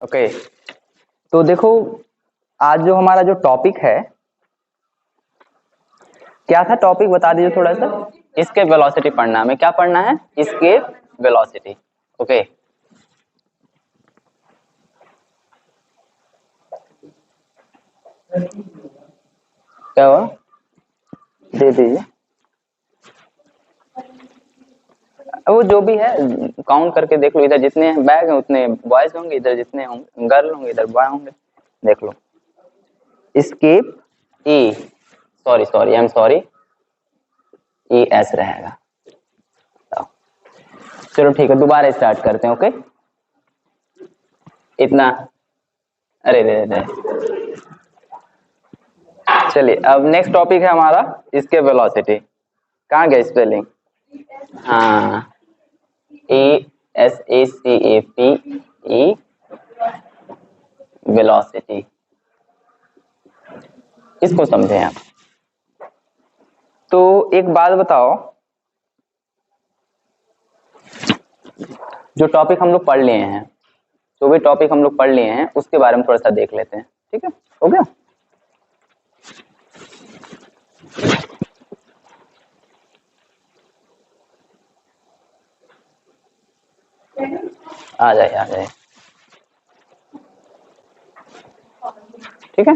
Okay, तो देखो आज जो हमारा जो टॉपिक है, क्या था टॉपिक बता दीजिए थोड़ा सा। एस्केप वेलोसिटी पढ़ना है, हमें क्या पढ़ना है? Escape velocity. ओके, क्या हुआ? दे दीजिए। वो जो भी है काउंट करके देख लो, इधर जितने बैग हैं उतने बॉयज होंगे, इधर जितने होंगे गर्ल होंगे, इधर बॉय होंगे। देख लो, escape E sorry I am sorry, E S रहेगा। चलो ठीक है, दोबारा स्टार्ट करते हैं। ओके, इतना अरे रे रे, चलिए अब नेक्स्ट टॉपिक है हमारा इसके वेलोसिटी। कहाँ गए स्पेलिंग? हाँ, A S A C A P E, velocity. इसको समझे आप? तो एक बात बताओ, जो टॉपिक हम लोग पढ़ लिए हैं, जो भी टॉपिक हम लोग पढ़ लिए हैं उसके बारे में थोड़ा सा देख लेते हैं। ठीक है, हो गया? आ जाए। ठीक है,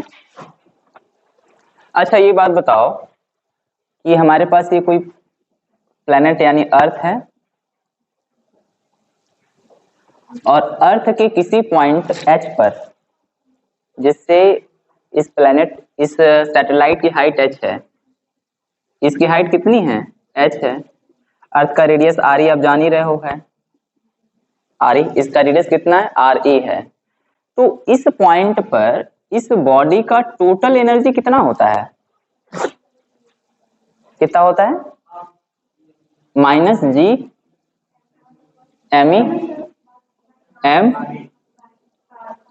अच्छा ये बात बताओ कि हमारे पास ये कोई प्लेनेट यानी अर्थ है, और अर्थ के किसी पॉइंट एच पर, जिससे इस प्लेनेट, इस सैटेलाइट की हाइट एच है, इसकी हाइट कितनी है? एच है। अर्थ का रेडियस आर ई आप जान ही रहे हो है, आर ई, इसका रेडियस कितना है? आर ई है। तो इस पॉइंट पर इस बॉडी का टोटल एनर्जी कितना होता है? कितना होता है? Minus G M E M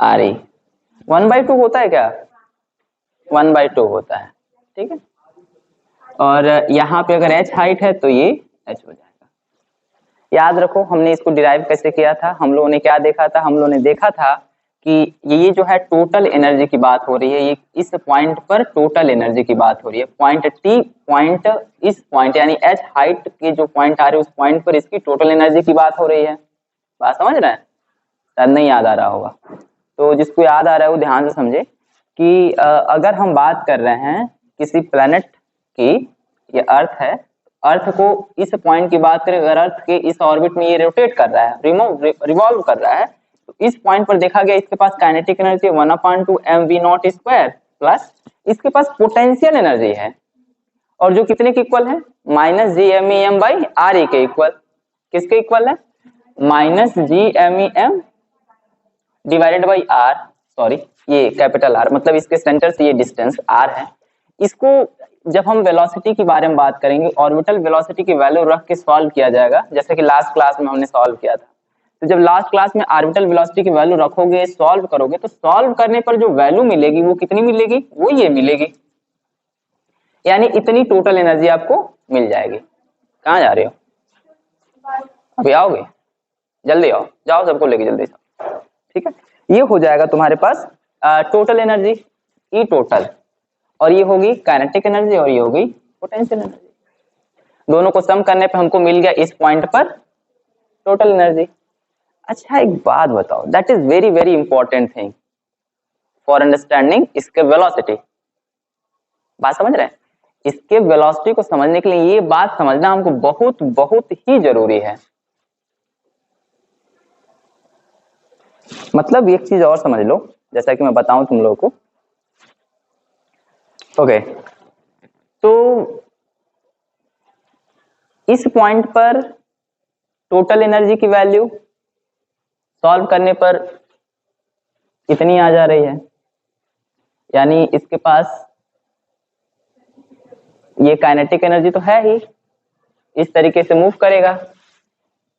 R E. 1/2 होता है क्या? 1/2 होता है। ठीक है, और यहाँ पे अगर h हाइट है तो ये h हो जाएगा। याद रखो हमने इसको डिराइव कैसे किया था, हम लोगों ने क्या देखा था? हम लोगों ने देखा था कि ये जो है टोटल एनर्जी की बात हो रही है, ये इस पॉइंट पर टोटल एनर्जी की बात हो रही है। पॉइंट टी, पॉइंट इस पॉइंट यानी h हाइट के जो पॉइंट आ रहे हैं उस पॉइंट पर इसकी टोटल एनर्जी की बात हो रही है। बात समझ रहे हैं? शायद नहीं याद आ रहा होगा, तो जिसको याद आ रहा है वो ध्यान से समझे कि अगर हम बात कर रहे हैं किसी प्लेनेट की, ये अर्थ है, अर्थ को इस पॉइंट की बात करें, अगर अर्थ के इस ऑर्बिट में ये रोटेट कर रहा है, रिवॉल्व कर रहा है, तो इस पॉइंट पर देखा गया इसके पास काइनेटिक एनर्जी 1/2 mv0 प्लस इसके पास पोटेंशियल एनर्जी है, और जो कितने के इक्वल है? Minus G M E M by R E के इक्वल। किसके इक्वल है? Minus G M E M divided by R, sorry ये कैपिटल आर, मतलब इसके सेंटर से ये डिस्टेंस आर है। इसको जब हम वेलोसिटी के बारे में बात करेंगे, ऑर्बिटल वेलोसिटी की वैल्यू रख के सॉल्व किया जाएगा, जैसे कि लास्ट क्लास में हमने सॉल्व किया था। तो जब लास्ट क्लास में ऑर्बिटल वेलोसिटी की वैल्यू रखोगे, सॉल्व करोगे, तो सॉल्व करने पर जो वैल्यू मिलेगी वो कितनी मिलेगी? वो ये मिलेगी, यानी इतनी टोटल एनर्जी आपको मिल जाएगी। कहाँ जा रहे हो? अभी आओगे? जल्दी आओ, जाओ सबको लेके जल्दी से। ठीक है, ये हो जाएगा तुम्हारे पास टोटल एनर्जी ई टोटल, और ये होगी काइनेटिक एनर्जी, और ये होगी पोटेंशियल एनर्जी। दोनों को सम करने पे हमको मिल गया इस पॉइंट पर टोटल एनर्जी। अच्छा एक बात बताओ, that is very very important thing for understanding इसके वेलोसिटी। बात समझ रहे हैं? इसके वेलोसिटी को समझने के लिए ये बात समझना हमको बहुत बहुत ही जरूरी है। मतलब एक चीज और समझ लो, जैसा कि मैं बताऊं तुम लोगों को। ओके, तो इस पॉइंट पर टोटल एनर्जी की वैल्यू सॉल्व करने पर इतनी आ जा रही है, यानी इसके पास ये काइनेटिक एनर्जी तो है ही, इस तरीके से मूव करेगा।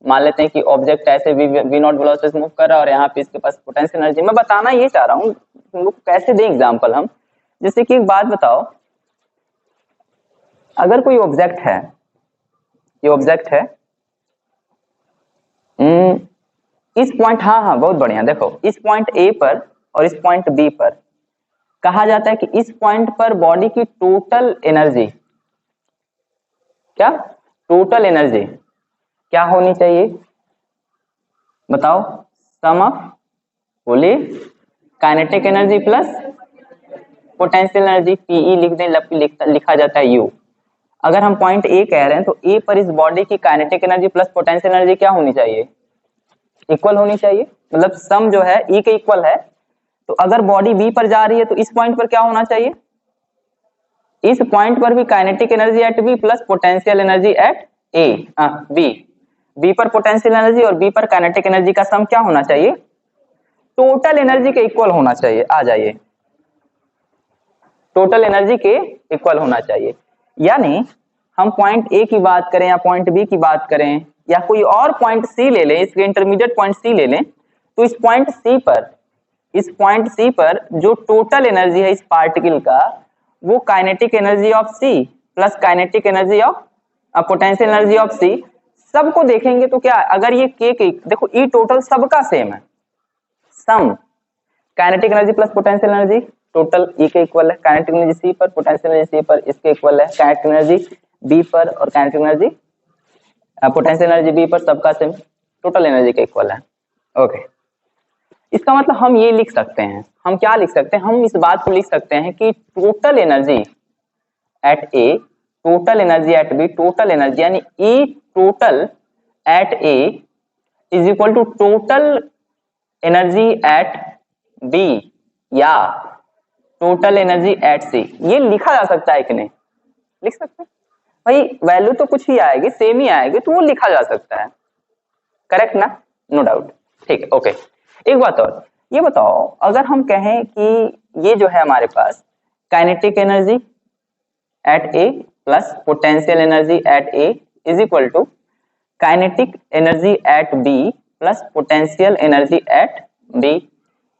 मान लेते हैं कि ऑब्जेक्ट ऐसे वी नॉट वेलोसिटी से मूव कर रहा है, और यहाँ पे इसके पास पोटेंशियल एनर्जी। मैं बताना ये चाह रहा हूँ तुम लोग कैसे दें एग्जांपल हम। जैसे कि एक बात बताओ, अगर कोई ऑब्जेक्ट है, ये ऑब्जेक्ट है इस पॉइंट, हाँ हाँ बहुत बढ़िया, देखो इस पॉइंट ए पर और इस पॉइंट बी पर कहा जाता है कि इस पॉइंट पर बॉडी की टोटल एनर्जी, क्या टोटल एनर्जी क्या होनी चाहिए बताओ? सम ऑफ, बोलिए, kinetic energy plus potential energy, PE लिख दें, लिखा जाता है यू। अगर हम पॉइंट ए कह रहे हैं तो ए पर इस बॉडी की kinetic energy plus potential energy क्या होनी चाहिए? इक्वल होनी चाहिए, मतलब सम जो है ई के इक्वल है। तो अगर बॉडी बी पर जा रही है तो इस पॉइंट पर क्या होना चाहिए? इस पॉइंट पर भी kinetic energy at B plus potential energy at A B, B पर पोटेंशियल एनर्जी और बी पर काइनेटिक एनर्जी का सम क्या होना चाहिए? टोटल एनर्जी के इक्वल होना चाहिए। आ जाइए, टोटल एनर्जी के इक्वल होना चाहिए। यानी हम पॉइंट ए की बात करें या पॉइंट बी की बात करें या कोई और पॉइंट सी ले लें, इसके इंटरमीडिएट पॉइंट सी ले लें, तो इस पॉइंट सी पर जो टोटल एनर्जी है इस पार्टिकल का, वो kinetic energy of C plus kinetic energy of potential energy of C, सबको देखेंगे तो क्या, अगर ये के देखो ई टोटल सबका सेम है, sum kinetic energy plus potential energy total E के इक्वल है, काइनेटिक एनर्जी सी पर, पोटेंशियल एनर्जी सी पर इसके इक्वल है, काइनेटिक एनर्जी बी पर और kinetic energy potential energy B पर सबका सेम टोटल एनर्जी के इक्वल है। ओके, इसका मतलब हम ये लिख सकते हैं, हम क्या लिख सकते हैं, हम इस बात को लिख सकते हैं कि total energy at A, total energy at B, total energy यानी E total at A is equal to total energy at B या टोटल एनर्जी एट सी। ये लिखा जा सकता है कि नहीं? लिख सकते हैं भाई, वैल्यू तो कुछ ही आएगी, सेम ही आएगी, तो वो लिखा जा सकता है, करेक्ट ना? नो डाउट, ठीक है। ओके, एक बात और, ये बताओ अगर हम कहें कि ये जो है हमारे पास kinetic energy at A plus potential energy at A is equal to kinetic energy at B plus potential energy at B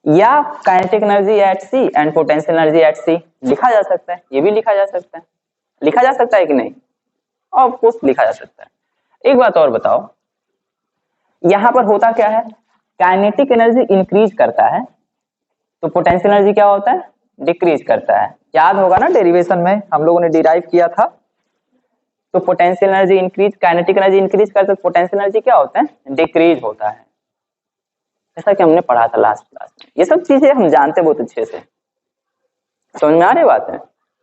या kinetic energy at C and potential energy at C, लिखा जा सकता है, ये भी लिखा जा सकता है, लिखा जा सकता है कि नहीं? ऑफ कोर्स लिखा जा सकता है। एक बात और बताओ, यहां पर होता क्या है, काइनेटिक एनर्जी इंक्रीज करता है तो पोटेंशियल एनर्जी क्या होता है? डिक्रीज करता है। याद होगा ना, डेरिवेशन में हम लोगों ने डिराइव किया था, तो potential energy increase, kinetic energy increase करता है, पोटेंशियल एनर्जी क्या होता है? डिक्रीज होता है, जैसा कि हमने पढ़ा था लास्ट क्लास में। ये सब चीजें हम जानते बहुत अच्छे से, समझ में आ रही बात है?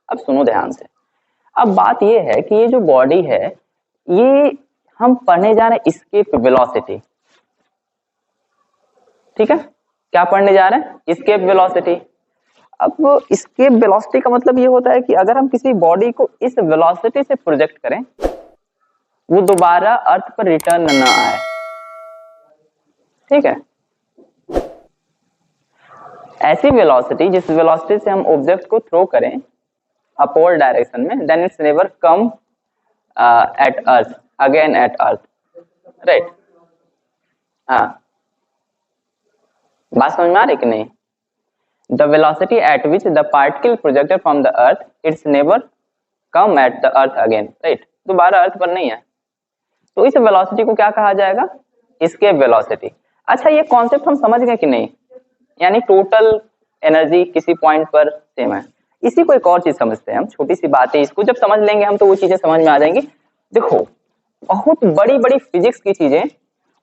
अब सुनो ध्यान से। अब बात ये है कि ये जो बॉडी है, ये हम पढ़ने जा रहे हैं एस्केप वेलोसिटी, ठीक है? क्या पढ़ने जा रहे हैं? Escape velocity. अब एस्केप वेलोसिटी का मतलब ये होता है कि अगर हम किसी बॉडी को इस वेलोसिटी से प्रोजेक्ट करें, वो दोबारा अर्थ पर रिटर्न ना आए, ठीक है? ऐसी वेलोसिटी, जिस वेलोसिटी से हम ऑब्जेक्ट को थ्रो करें अपवर्ड डायरेक्शन में, then it's never come at earth again at earth, right? हाँ, बात समझ में आ रही कि नहीं? The velocity at which the particle projected from the earth, it's never come at the earth again, right? दोबारा अर्थ पर नहीं है, तो इस वेलोसिटी को क्या कहा जाएगा? Escape velocity. अच्छा, ये कॉन्सेप्ट हम समझ गए कि नहीं? यानी टोटल एनर्जी किसी पॉइंट पर सेम है। इसी को एक और चीज समझते हैं हम, छोटी सी बात है, इसको जब समझ लेंगे हम तो वो चीजें समझ में आ जाएंगी। देखो, बहुत बड़ी बड़ी फिजिक्स की चीजें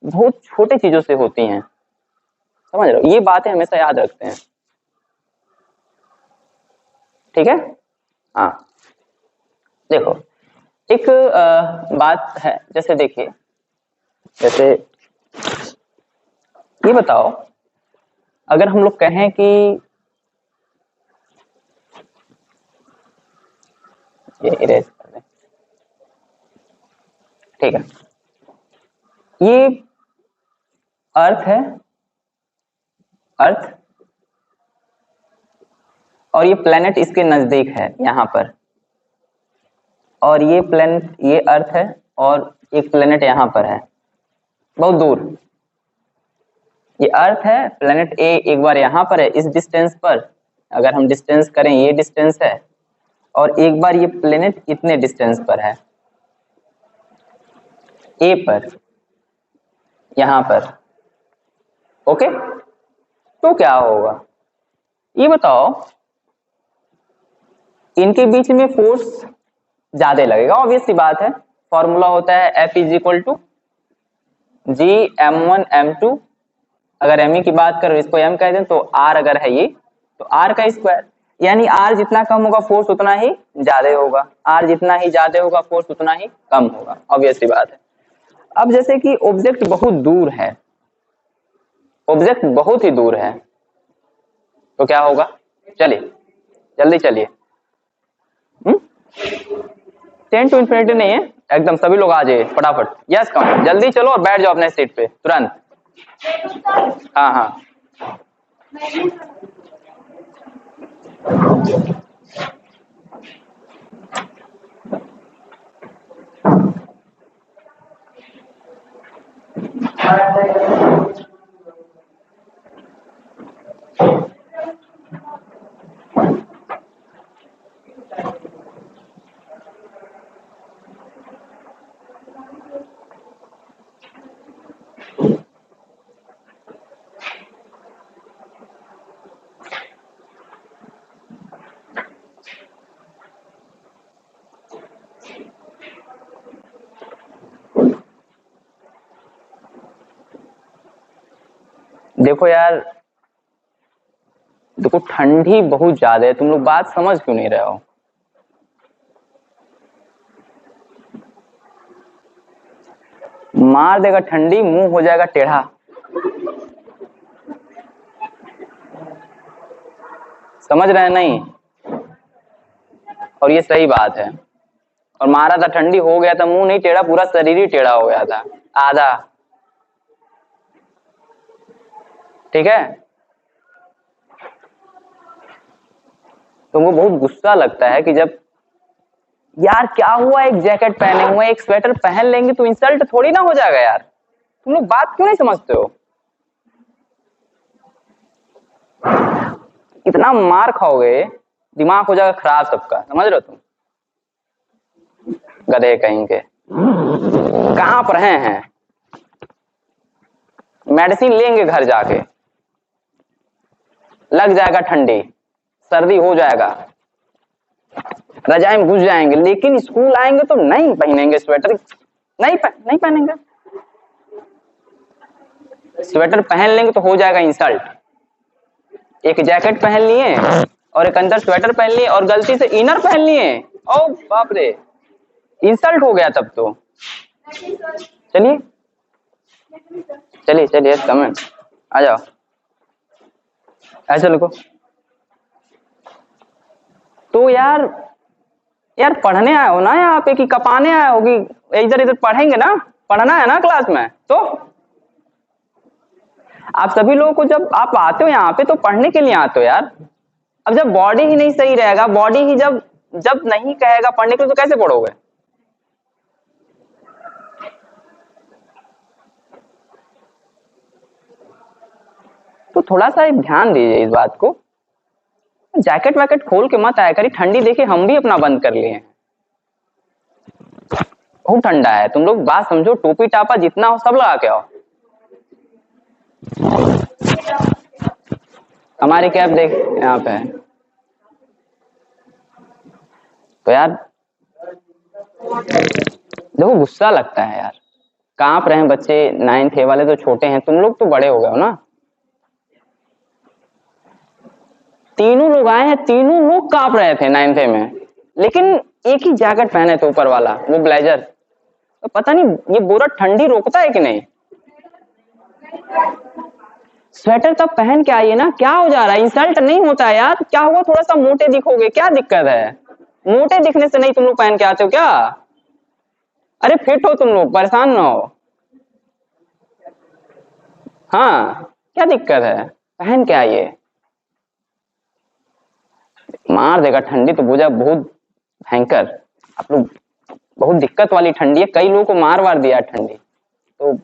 बहुत छोटे चीजों से होती हैं, समझ रहे हो? ये बातें हमेशा याद रखते हैं, ठीक है? हाँ, देखो एक बात है, जैसे देखिए, जैसे ये बताओ, अगर हम लोग कहें कि ये इरेज कर दें, ठीक है, ये अर्थ है, अर्थ, और ये प्लेनेट इसके नजदीक है यहां पर, और ये प्लेनेट, ये अर्थ है और एक प्लेनेट यहां पर है बहुत दूर। ये अर्थ है, प्लेनेट ए एक बार यहां पर है इस डिस्टेंस पर, अगर हम डिस्टेंस करें ये डिस्टेंस है, और एक बार ये प्लेनेट इतने डिस्टेंस पर है ए पर, यहां पर, ओके, तो क्या होगा ये बताओ, इनके बीच में फोर्स ज्यादा लगेगा, ऑब्वियस सी बात है। फॉर्मूला होता है F is equal to G m1 m2, अगर m की बात करो इसको m कह दें तो r अगर है ये तो r का स्क्वायर, यानी r जितना कम होगा फोर्स उतना ही ज्यादा होगा, r जितना ही ज्यादा होगा फोर्स उतना ही कम होगा, ऑब्वियस सी बात है। अब जैसे कि ऑब्जेक्ट बहुत दूर है, ऑब्जेक्ट बहुत ही दूर है, तो क्या होगा, चलिए जल्दी चलिए। 10 to इन्फिनिटी नहीं है एकदम, सभी लोग आ जाइए फटाफट, यस कम जल्दी चलो और बैठ जाओ अपने सीट पे तुरंत। हाँ हाँ देखो यार, देखो ठंडी बहुत ज्यादा है, तुम लोग बात समझ क्यों नहीं रहे हो। मार देगा ठंडी, मुंह हो जाएगा टेढ़ा, समझ रहे हैं नहीं, और ये सही बात है। और मारा था ठंडी हो गया था, मुंह नहीं टेढ़ा पूरा शरीर ही टेढ़ा हो गया था आधा, ठीक है। तुमको बहुत गुस्सा लगता है कि जब यार क्या हुआ, एक जैकेट पहने हुए एक स्वेटर पहन लेंगे तो इंसल्ट थोड़ी ना हो जाएगा यार, तुम लोग बात क्यों नहीं समझते हो। इतना मार खाओगे दिमाग हो जाएगा खराब सबका, समझ रहे हो तुम, गधे कहीं के कांप रहे हैं, मेडिसिन लेंगे घर जाके, लग जाएगा ठंडी, सर्दी हो जाएगा, रजाई में घुस जाएंगे, लेकिन स्कूल आएंगे तो नहीं पहनेंगे स्वेटर, नहीं पहनेंगे, स्वेटर पहन लेंगे तो हो जाएगा इंसल्ट। एक जैकेट पहन लिए और एक अंदर स्वेटर पहन लिए और गलती से इनर पहन लिए, ओ बाप रे, इंसल्ट हो गया तब तो। चलिए चलिए चलिए कमेंट आ जाओ, ऐसे लिखो। तो यार पढ़ने आए हो ना यहाँ पे कि कपाने आए हो, कि इधर इधर पढ़ेंगे ना, पढ़ना है ना क्लास में, तो आप सभी लोगों को जब आप आते हो यहाँ पे तो पढ़ने के लिए आते हो यार। अब जब बॉडी ही नहीं सही रहेगा, बॉडी ही जब जब नहीं कहेगा पढ़ने के लिए तो कैसे पढ़ोगे। तो थोड़ा सा ध्यान दीजिए इस बात को, जैकेट वैकेट खोल के मत आया करी, ठंडी देखिए हम भी अपना बंद कर लिए हैं, बहुत ठंडा है, तुम लोग बात समझो, टोपी टापा जितना हो सब लगा के आओ। हमारी कैप देख यहाँ पे है, तो यार देखो गुस्सा लगता है यार, कांप रहे हैं बच्चे, 9th ए वाले तो छोटे हैं, तुम लोग तो बड़े हो गए हो ना। तीनों लोग आए हैं, तीनों लोग कांप रहे थे 9th ए में, लेकिन एक ही जैकेट पहने थे ऊपर वाला, वो ब्लेजर, तो पता नहीं ये बुरा ठंडी रोकता है कि नहीं। स्वेटर तब पहन के आइए ना, क्या हो जा रहा है, इंसल्ट नहीं होता है यार, क्या हुआ थोड़ा सा मोटे दिखोगे, क्या दिक्कत है, मोटे दिखने से नहीं तुम लोग पहन के आते हो क्या, अरे फिट हो तुम लोग, परेशान ना हो, हाँ क्या दिक्कत है, पहन के आइए। मार देगा ठंडी तो बुझा बहुत भयंकर, आप लोग बहुत दिक्कत वाली ठंडी है, कई लोगों को मार दिया ठंडी, तो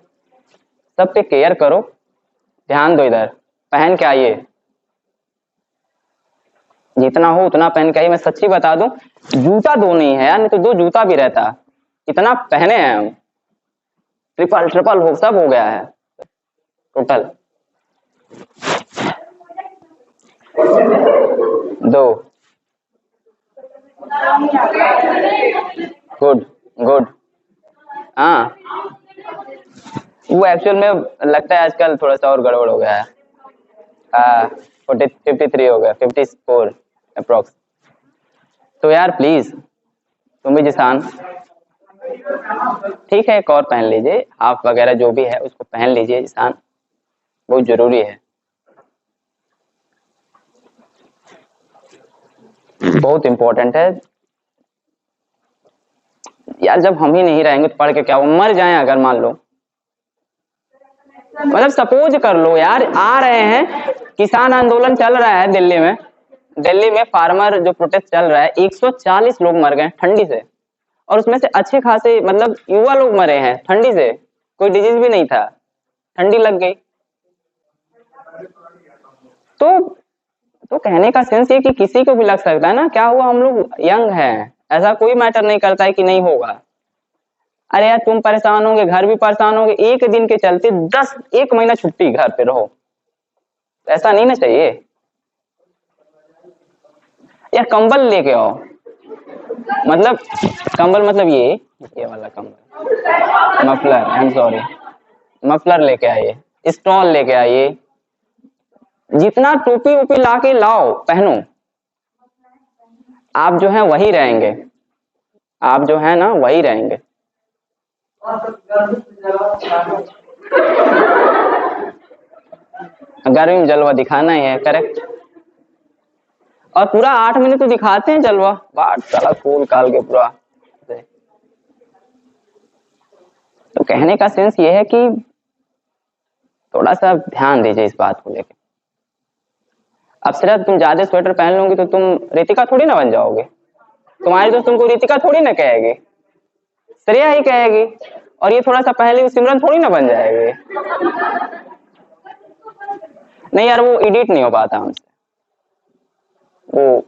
सब पे केयर करो, ध्यान दो, इधर पहन के आइए, जितना हो उतना पहन के आइए। मैं सच्ची बता दूं, जूता दो नहीं है यार, नहीं तो 2 जूता भी रहता, इतना पहने हैं हम, ट्रिपल हो, सब हो गया है टोटल। दो। Good good. हाँ, वो एक्चुअल में लगता है आजकल थोड़ा सा और गड़बड़ हो गया है। हाँ, 53 हो गया, 54 अप्रोक्स। तो यार प्लीज तुम भी जिसान, ठीक है एक और पहन लीजिए, हाफ वगैरह जो भी है उसको पहन लीजिए जिसान, बहुत जरूरी है, बहुत इंपॉर्टेंट है यार। जब हम ही नहीं रहेंगे तो पढ़ के क्या, वो मर जाए अगर मान लो, मतलब सपोज कर लो यार, आ रहे हैं, किसान आंदोलन चल रहा है दिल्ली में, दिल्ली में फार्मर जो प्रोटेस्ट चल रहा है, 140 लोग मर गए ठंडी से, और उसमें से अच्छे खासे मतलब युवा लोग मरे हैं ठंडी से, कोई डिजीज भी नहीं था, ठंडी लग गई। तो तो कहने का सेंस ये कि किसी को भी लग सकता है ना, क्या हुआ हम लोग यंग हैं, ऐसा कोई मैटर नहीं करता है कि नहीं होगा। अरे यार तुम परेशान होंगे, घर भी परेशान होंगे, एक दिन के चलते 1 महीना छुट्टी घर पे रहो, ऐसा नहीं ना चाहिए यार। कंबल लेके आओ, मतलब कंबल मतलब ये वाला कंबल, muffler, I am sorry, muffler लेके आइए, स्टॉल लेके आइए, जितना टोपी वोपी ला के लाओ पहनो, आप जो है वही रहेंगे, आप जो है ना वही रहेंगे। गर्मी में जलवा दिखाना ही है, करेक्ट। और पूरा 8 महीने तो दिखाते हैं जलवा, बाट साला खोल काल के पूरा। तो कहने का सेंस ये है कि थोड़ा सा ध्यान दीजिए इस बात को लेकर। अब सिर्फ तुम ज्यादा स्वेटर पहन लोगे तो तुम रितिका थोड़ी ना बन जाओगे, तुम्हारी दोस्त तुमको रितिका थोड़ी ना कहेगी, श्रेया ही कहेगी, और ये थोड़ा सा पहले सिमरन थोड़ी ना बन जाएगी। नहीं यार वो एडिट नहीं हो पाता हमसे, वो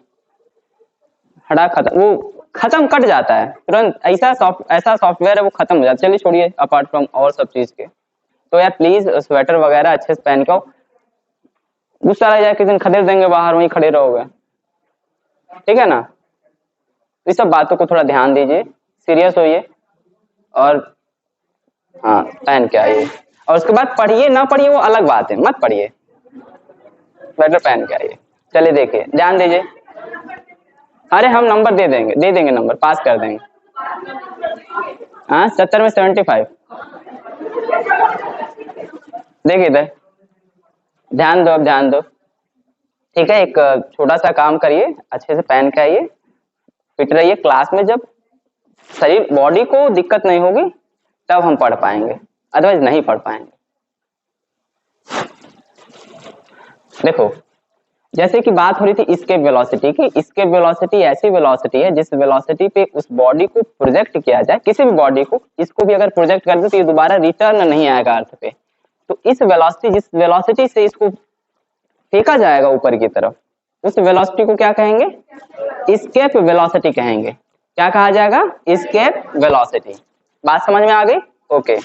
हटा खत्म, वो खत्म कट जाता है तुरंत, ऐसा सॉफ्टवेयर है वो खत्म हो जाता है। चलिए छोड़िए, अपार्ट फ्रॉम और सब चीज के, तो यार प्लीज स्वेटर वगैरह अच्छे से पहन के आओ, गुस्सा लग जाए किसी दिन खदेड़ देंगे बाहर, वहीं खड़े रहोगे, ठीक है ना। इस सब बातों को थोड़ा ध्यान दीजिए, सीरियस होइए, और हाँ पहन के आइए, और उसके बाद पढ़िए ना पढ़िए वो अलग बात है, मत पढ़िए, स्वेटर पहन के आइए। चलिए देखिए, ध्यान दीजिए। अरे हम नंबर दे देंगे नंबर, पास कर देंगे। हाँ 70 में 75। देखिए इधर, ध्यान दो, अब ध्यान दो, ठीक है। एक छोटा सा काम करिए, अच्छे से पहन के आइए, फिट रहिए क्लास में, जब शरीर बॉडी को दिक्कत नहीं होगी तब हम पढ़ पाएंगे, अदरवाइज नहीं पढ़ पाएंगे। देखो जैसे कि बात हो रही थी एस्केप वेलोसिटी की, एस्केप वेलोसिटी ऐसी वेलोसिटी है जिस वेलोसिटी पे उस बॉडी को प्रोजेक्ट किया जाए, किसी भी बॉडी को, इसको भी अगर प्रोजेक्ट कर दे तो ये दोबारा रिटर्न नहीं आएगा अर्थ पे। तो इस वेलोसिटी, जिस वेलोसिटी से इसको फेंका जाएगा ऊपर की तरफ, उस वेलोसिटी को क्या कहेंगे, एस्केप वेलोसिटी कहेंगे। क्या कहा जाएगा, एस्केप वेलोसिटी। बात समझ में आ गई? ओके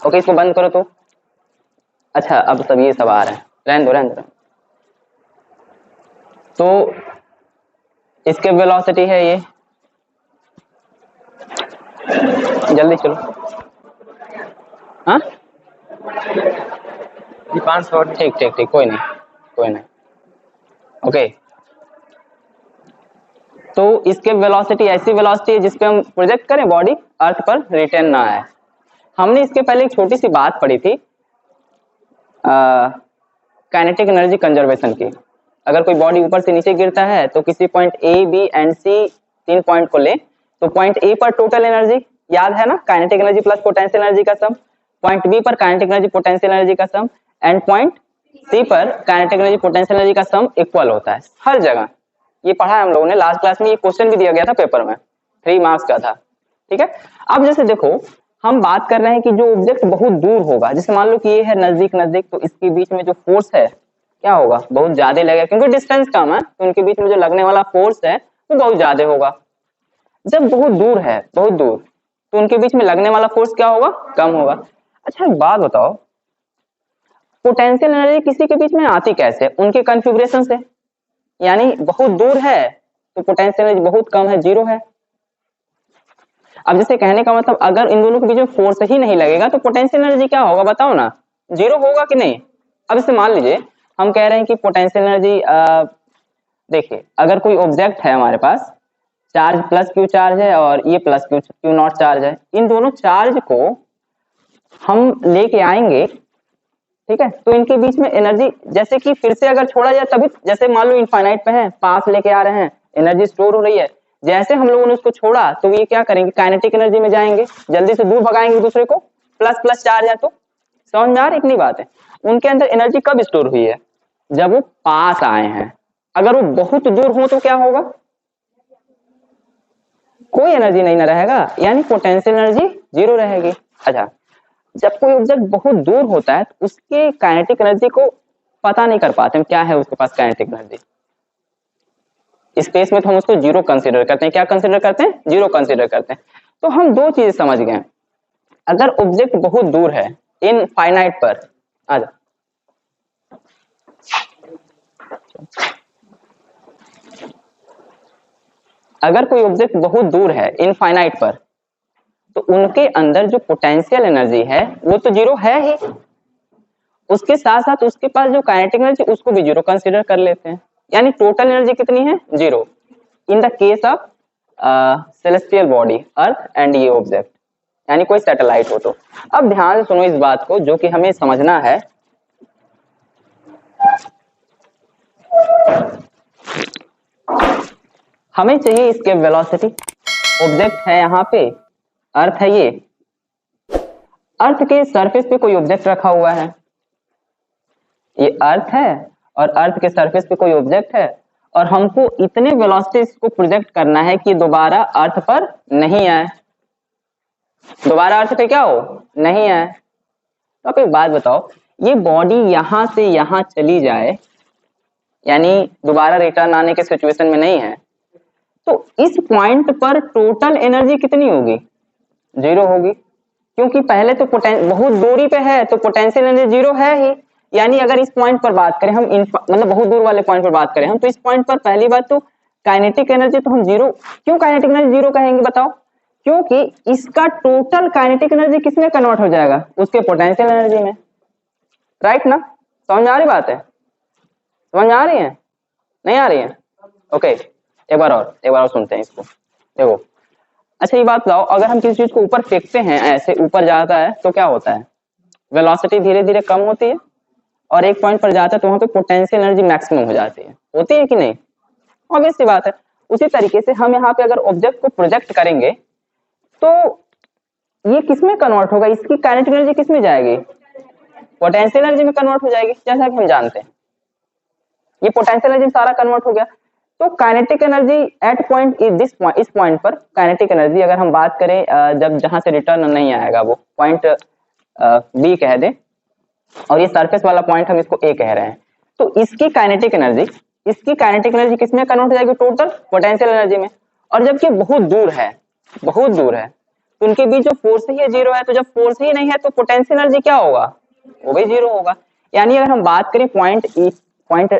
ओके, इसको बंद करो तो। अच्छा अब सब ये सब आ रहा है, रहने दो रहने दो। तो इसके वेलोसिटी है ये, जल्दी चलो। हाँ 500, ठीक ठीक ठीक, कोई नहीं कोई नहीं, ओके। तो इसके वेलोसिटी ऐसी वेलोसिटी है जिसपे हम प्रोजेक्ट करें बॉडी, अर्थ पर रिटर्न ना आए। हमने इसके पहले एक छोटी सी बात पढ़ी थी काइनेटिक एनर्जी कंजर्वेशन की। अगर कोई बॉडी ऊपर से नीचे गिरता है तो किसी point A B and C, 3 point को ले, तो पॉइंट ए पर टोटल एनर्जी याद है ना, kinetic energy plus potential energy का सम, पॉइंट बी पर काइनेटिक एनर्जी पोटेंशियल एनर्जी का सम, एंड पॉइंट सी पर काइनेटिक एनर्जी पोटेंशियल एनर्जी का सम इक्वल होता है हर जगह। ये पढ़ा है हम लोगों ने लास्ट क्लास में, ये क्वेश्चन भी दिया गया था पेपर में, 3 मार्क्स का था, ठीक है। अब जैसे देखो हम बात कर रहे हैं कि जो ऑब्जेक्ट बहुत दूर होगा, जैसे मान लो कि ये है नजदीक नजदीक, तो इसके बीच में जो फोर्स है क्या होगा, बहुत ज्यादा लगेगा, क्योंकि डिस्टेंस कम है तो उनके बीच में जो लगने वाला फोर्स है वो बहुत ज्यादा होगा। जब बहुत दूर है, बहुत दूर, तो उनके बीच में लगने वाला फोर्स क्या होगा, कम होगा। अच्छा एक बात बताओ, पोटेंशियल एनर्जी किसी के बीच में आती कैसे? उनके कॉन्फ़िगरेशन से, यानी बहुत दूर है तो पोटेंशियल एनर्जी बहुत कम है, जीरो है। अब जैसे कहने का मतलब अगर इन दोनों के बीच में फोर्स ही नहीं लगेगा तो पोटेंशियल एनर्जी क्या होगा बताओ ना, जीरो होगा कि नहीं? अब इसे मान लीजिए हम कह रहे हैं कि पोटेंशियल एनर्जी, देखिए अगर कोई ऑब्जेक्ट है हमारे पास, चार्ज प्लस क्यू चार्ज है और ये प्लस क्यू नॉट चार्ज है, इन दोनों चार्ज को हम लेके आएंगे, ठीक है, तो इनके बीच में एनर्जी जैसे कि फिर से अगर छोड़ा जाए तभी, जैसे मान लो इनफाइनाइट पे है, पास लेके आ रहे हैं, एनर्जी स्टोर हो रही है, जैसे हम लोगों ने उसको छोड़ा तो ये क्या करेंगे, काइनेटिक एनर्जी में जाएंगे, जल्दी से दूर भगाएंगे दूसरे को, प्लस प्लस चार्ज है तो। समझ में आ रही इतनी बात है? उनके अंदर एनर्जी कब स्टोर हुई है? जब वो पास आए हैं। अगर वो बहुत दूर हो तो क्या होगा? कोई एनर्जी नहीं ना रहेगा, यानी पोटेंशियल एनर्जी जीरो रहेगी। अच्छा, जब कोई ऑब्जेक्ट बहुत दूर होता है तो उसके काइनेटिक एनर्जी को पता नहीं कर पाते हम क्या है उसके पास काइनेटिक एनर्जी। इस केस में तो हम उसको जीरो कंसीडर करते हैं। क्या कंसीडर करते हैं? जीरो कंसीडर करते हैं। तो हम दो चीजें समझ गए, अगर ऑब्जेक्ट बहुत दूर है इनफाइनाइट पर, आजा अगर कोई ऑब्जेक्ट बहुत दूर है इनफाइनाइट पर तो उनके अंदर जो पोटेंशियल एनर्जी है वो तो जीरो है ही, उसके साथ साथ उसके पास जो काइनेटिक एनर्जी उसको भी जीरो कंसीडर कर लेते हैं, यानी टोटल एनर्जी कितनी है? Zero in the case of celestial body earth and ये ऑब्जेक्ट, यानी कोई सैटेलाइट हो तो। अब ध्यान से सुनो इस बात को जो कि हमें समझना है। हमें चाहिए इसके वेलोसिटी, ऑब्जेक्ट है यहाँ पे, अर्थ है ये, अर्थ के सरफेस पे कोई ऑब्जेक्ट रखा हुआ है, ये अर्थ है और अर्थ के सरफेस पे कोई ऑब्जेक्ट है, और हमको इतने वेलोसिटी को प्रोजेक्ट करना है कि दोबारा अर्थ पर नहीं आए, दोबारा अर्थ पे क्या हो? नहीं आए। तो आप एक बात बताओ, ये बॉडी यहां से यहां चली जाए, यानी दोबारा रिटर्न आने के सिचुएशन में नहीं है, तो इस पॉइंट पर टोटल एनर्जी कितनी होगी? जीरो होगी, क्योंकि पहले तो बहुत दूरी पे है तो पोटेंशियल एनर्जी जीरो है ही। यानी अगर इस पॉइंट पर बात करें हम, मतलब बहुत दूर वाले पॉइंट पर बात करें हम, तो इस पॉइंट पर पहली बात तो काइनेटिक एनर्जी तो हम जीरो, क्यों काइनेटिक एनर्जी जीरो कहेंगे बताओ? क्योंकि इसका टोटल काइनेटिक एनर्जी किसमें कन्वर्ट हो जाएगा? उसके पोटेंशियल एनर्जी में, राइट ना? समझ आ रही बात है? समझ आ रही है? नहीं आ रही है? ओके, एक बार और सुनते हैं इसको। देखो, अच्छा ये बात बताओ, अगर हम किसी चीज को ऊपर फेंकते हैं, ऐसे ऊपर जाता है तो क्या होता है? वेलोसिटी धीरे धीरे कम होती है और एक पॉइंट पर जाता है तो वहां पे पोटेंशियल एनर्जी मैक्सिमम हो जाती है, होती है कि नहीं? ऑब्वियस सी बात है। उसी तरीके से हम यहाँ पे अगर ऑब्जेक्ट को प्रोजेक्ट करेंगे तो ये किसमें कन्वर्ट होगा? इसकी काइनेटिक एनर्जी किसमें जाएगी? पोटेंशियल एनर्जी में कन्वर्ट हो जाएगी, जैसा कि हम जानते हैं। ये पोटेंशियल एनर्जी में सारा कन्वर्ट हो गया, तो काइनेटिक एनर्जी एट पॉइंट इस पॉइंट पर काइनेटिक एनर्जी अगर हम बात करें, जब जहां से रिटर्न नहीं आएगा वो पॉइंट बी कह दे, और ये सरफेस वाला पॉइंट हम इसको ए कह रहे हैं, तो इसकी काइनेटिक एनर्जी किसमें कन्वर्ट हो जाएगी? टोटल पोटेंशियल एनर्जी में। और जबकि बहुत दूर है तो उनके बीच जो फोर्स ही है जीरो है, तो जब फोर्स ही नहीं है तो पोटेंशियल एनर्जी क्या होगा? वो भी जीरो होगा। यानी अगर हम बात करें पॉइंट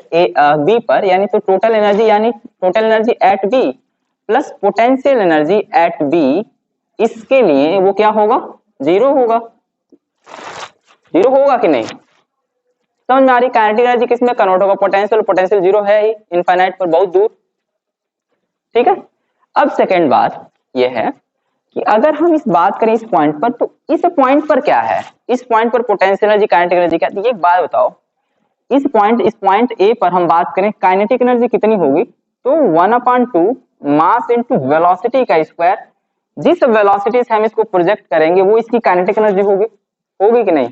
ए बी पर, यानी तो total energy at B plus potential energy at B, इसके लिए वो क्या होगा? जीरो होगा। जीरो होगा कि नहीं? समझ में आ रही? काइनेटिक एनर्जी किसमें कन्वर्ट होगा? पोटेंशियल जीरो है ही इनफाइनाइट पर, बहुत दूर। ठीक है, अब सेकेंड बात ये है कि अगर हम इस बात करें इस पॉइंट पर, तो इस पॉइंट पर क्या है? इस पॉइंट पर पोटेंशियल एनर्जी काइनेटिक एनर्जी क्या है? ये एक बात बताओ, इस पॉइंट ए पर हम बात करें काइनेटिक एनर्जी कितनी होगी? तो 1/2 मास इंटू वेलोसिटी का स्क्वायर। जिस वेलोसिटी से हम इसको प्रोजेक्ट करेंगे वो इसकी काइनेटिक एनर्जी होगी कि नहीं?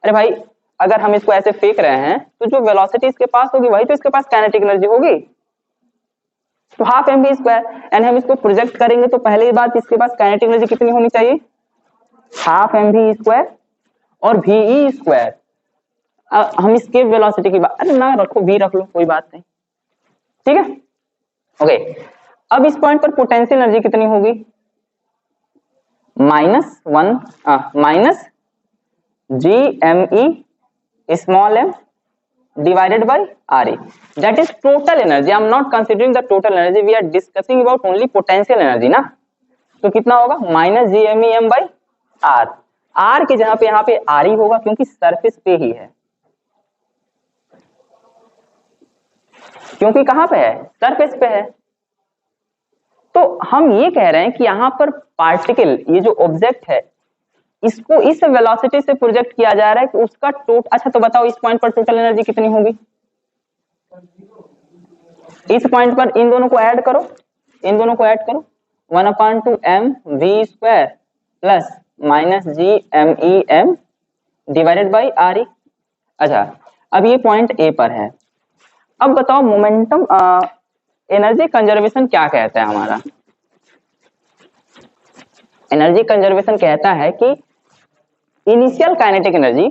अरे भाई, अगर हम इसको ऐसे फेंक रहे हैं तो जो वेलोसिटी इसके पास होगी वही तो इसके पास काइनेटिक एनर्जी होगी, तो हाफ mv स्क्वायर। एंड हम इसको प्रोजेक्ट करेंगे तो पहले ही बात, इसके पास काइनेटिक एनर्जी कितनी होनी चाहिए? हाफ mv स्क्वायर और ve स्क्वायर। हम इसके वेलोसिटी की बात, अरे ना रखो, v रख लो, कोई बात नहीं, ठीक है? ओके, अब इस पॉइंट पर पोटेंशियल एनर्जी कितनी होगी? Minus G M E small m divided by RE, that is total energy. I am not considering the total energy, we are discussing about only potential energy ना. तो कितना होगा minus G M E M by R, R की जगह पे यहाँ पे are ही होगा क्योंकि सरफेस पे ही है, क्योंकि कहां पे है सरफेस पे है। तो हम ये कह रहे हैं कि यहाँ पर पार्टिकल, ये जो ऑब्जेक्ट है इसको इस वेलोसिटी से प्रोजेक्ट किया जा रहा है कि उसका टोटल, अच्छा तो बताओ इस पॉइंट पर टोटल एनर्जी कितनी होगी, इस पॉइंट पर इन दोनों को ऐड करो, इन दोनों को ऐड करो, 1/2 m v square plus minus G M E M divided by R E. अच्छा अब ये पॉइंट ए पर है, अब बताओ मोमेंटम एनर्जी कंजर्वेशन क्या कहता है हमारा। एनर्जी कंजर्वेशन कहता है कि initial kinetic energy,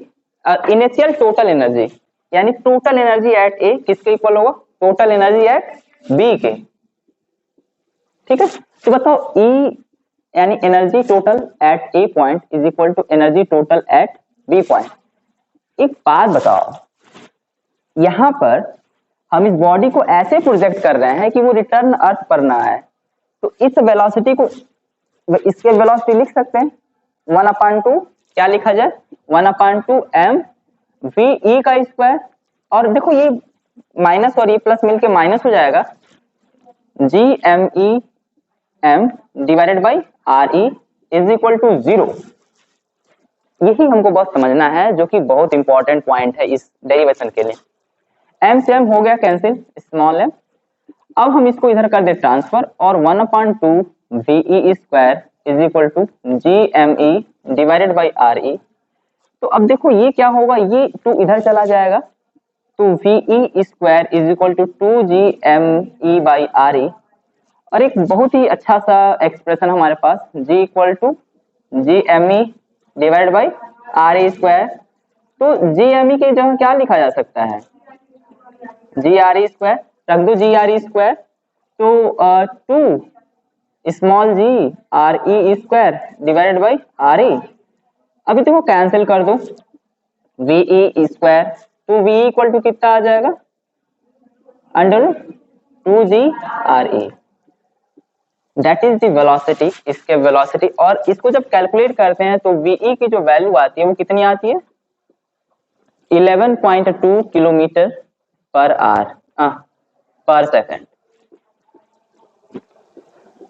initial total energy, यानी टोटल एनर्जी एट ए किसके इक्वल होगा, टोटल एनर्जी एट बी के, ठीक है। तो बताओ ई यानी energy total at A point is equal to energy total at B point. एक बात बताओ, यहां पर हम इस बॉडी को ऐसे प्रोजेक्ट कर रहे हैं कि वो रिटर्न अर्थ पर ना आए, तो इस वेलोसिटी को, इसके वेलोसिटी लिख सकते हैं 1/2 क्या लिखा जाए 1/2 m v e का स्क्वायर, और देखो ये माइनस और ये प्लस मिलके माइनस हो जाएगा, G M E M divided by R E is equal to 0। यही हमको बहुत समझना है, जो कि बहुत इंपॉर्टेंट पॉइंट है इस डेरिवेशन के लिए। m से m हो गया कैंसिल, स्मॉल m, अब हम इसको इधर कर दे ट्रांसफर, और 1/2 VE square is equal to GME divided by RE। तो अब देखो ये क्या होगा, ये 2 इधर चला जाएगा, तो VE square is equal to 2GME by RE, और एक बहुत ही अच्छा सा एक्सप्रेशन हमारे पास G equal to GME divided by RE square. तो GME की जगह क्या लिखा जा सकता है, GRE स्क्वायर, रख दो GRE स्क्वायर, तो 2 small G R E square divided by R E. अभी देखो कैंसिल कर दो, वी स्क्वायर, तो वी इक्वल टू कितना आ जाएगा under 2GRE, that is the velocity, इसके वेलोसिटी। और इसको जब कैलकुलेट करते हैं तो वीई की जो वैल्यू आती है वो कितनी आती है 11.2 किलोमीटर पर आवर पर सेकंड।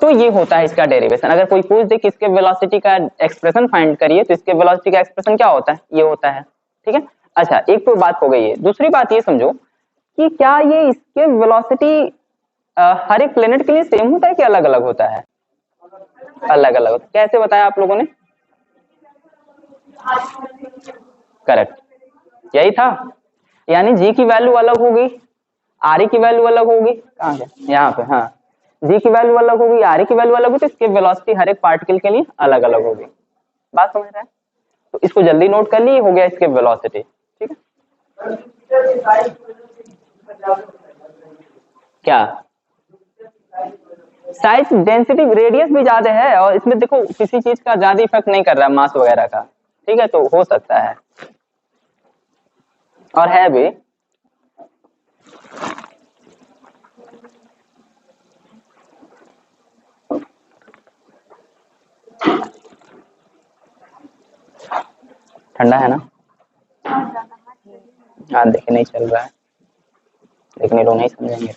तो ये होता है इसका डेरिवेशन। अगर कोई पूछ दे कि इसके वेलोसिटी का एक्सप्रेशन फाइंड करिए, तो इसके वेलोसिटी का एक्सप्रेशन क्या होता है, ये होता है, ठीक है। अच्छा एक तो बात हो गई है, दूसरी बात ये समझो कि क्या ये इसके वेलोसिटी हर एक प्लेनेट के लिए सेम होता है कि अलग अलग होता है, अलग अलग होता है। कैसे बताया आप लोगों ने, करेक्ट यही था, यानी जी की वैल्यू अलग होगी, आर की वैल्यू अलग होगी, कहाँ है यहाँ पे, हाँ जी की वैल्यू अलग होगी, आर की वैल्यू अलग होगी, तो इसके वेलोसिटी हर एक पार्टिकल के लिए अलग अलग होगी। बात समझ रहे हैं, तो इसको जल्दी नोट कर लिए, हो गया इसके वेलोसिटी, ठीक है। क्या साइज डेंसिटी रेडियस भी ज्यादा है, और इसमें देखो किसी चीज का ज्यादा इफेक्ट नहीं कर रहा है मास वगैरह का, ठीक है, तो हो सकता है और है भी। ठंडा है ना, हाँ देखिए नहीं चल रहा है, लेकिन ये लोग नहीं समझेंगे,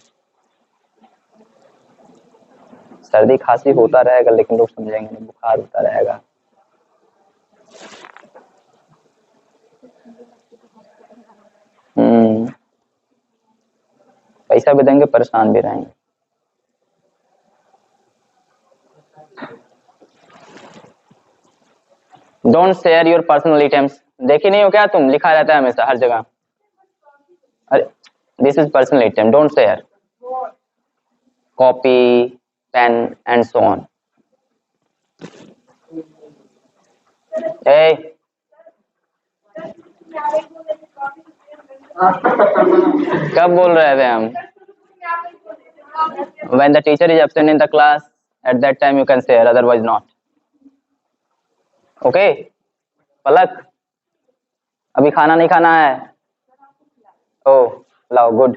सर्दी खांसी होता रहेगा लेकिन लोग समझेंगे नहीं, बुखार होता रहेगा। पैसा भी देंगे परेशान भी रहेंगे। Don't share your personal items, देखे नहीं हो क्या तुम, लिखा रहता है हमेशा हर जगह, अरे this is personal item, don't share, copy pen and so on. कब बोल रहे थे हम, when the teacher is absent in the class at that time you can share, otherwise not, okay। पलक अभी खाना नहीं खाना है, ओ लाओ, गुड,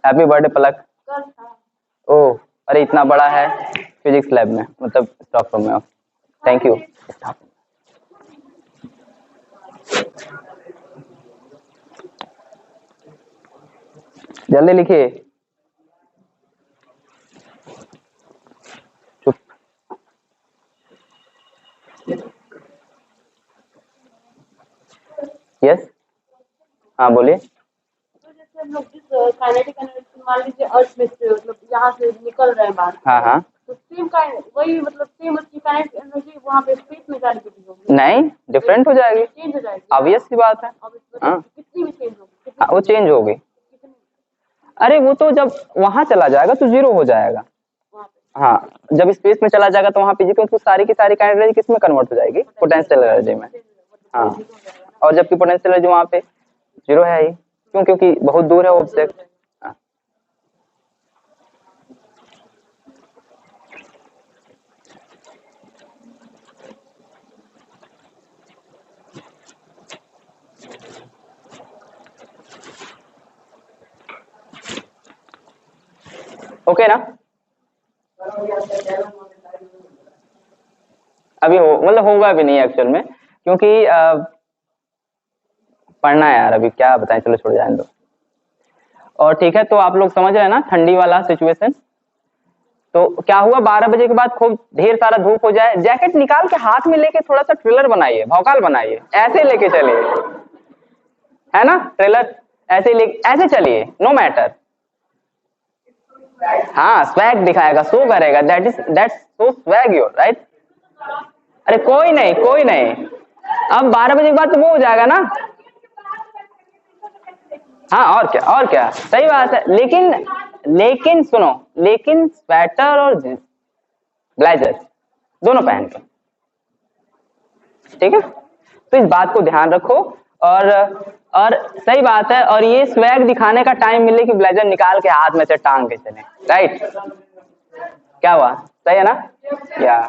हैप्पी बर्थडे पलक। ओ अरे इतना बड़ा है, फिजिक्स लैब में, मतलब स्टॉक रूम में। Thank you. जल्दी लिखिए। चुप। यस, हाँ बोलिए। तो जैसे हम लोग जिस काइनेटिक एनर्जी मान लीजिए अर्थ में से मतलब यहाँ से निकल रहे हैं बाहर, हाँ हाँ, तो सेम का वही मतलब सेम उसकी काइनेटिक एनर्जी वहाँ पे स्पेस में जाने की भी होगी? नहीं, डिफरेंट हो जाएगी, चेंज हो जाएगी, ऑब्वियस सी बात है। हाँ कितनी भी चेंज होगी, हाँ, वो चेंज होगी। कितनी अरे वो तो जब वहां चला जाएगा तो जीरो हो जाएगा। वहाँ पे हाँ, जब स्पेस में चला जाएगा तो वहाँ पे क्योंकि सारी की सारी काइनेटिक एनर्जी किस में कन्वर्ट हो जाएगी? पोटेंशियल एनर्जी में। हाँ, और जबकि पोटेंशियल एनर्जी वहाँ पे जीरो है ही, क्यों? क्योंकि बहुत दूर है ऑब्जेक्ट। हाँ। ओके ना? अभी हो मतलब होगा भी नहीं एक्चुअल में, क्योंकि पढ़ना है यार, अभी क्या बताएं, चलो छोड़ जाए दो। और ठीक है, तो आप लोग समझ रहे हैं ना ठंडी वाला सिचुएशन। तो क्या हुआ, 12 बजे के बाद खूब ढेर सारा धूप हो जाए, जैकेट निकाल के हाथ में लेके थोड़ा सा ट्रेलर बनाइए, भौकाल बनाइए, ऐसे लेके चलिए, है ना? ट्रेलर ऐसे ले, ऐसे चलिए, नो मैटर। हाँ, स्वैग दिखाएगा, शो करेगा, that's so swag your, right? अरे कोई नहीं, कोई नहीं, अब 12 बजे के बाद तो वो हो जाएगा ना। हाँ, और क्या, और क्या, सही बात है। लेकिन सुनो, लेकिन स्वेटर और ब्लेजर दोनों पहन के, ठीक है? तो इस बात को ध्यान रखो। और सही बात है, और ये स्वैग दिखाने का टाइम मिले कि ब्लेजर निकाल के हाथ में से टांग के चले, राइट? क्या हुआ, सही है ना? या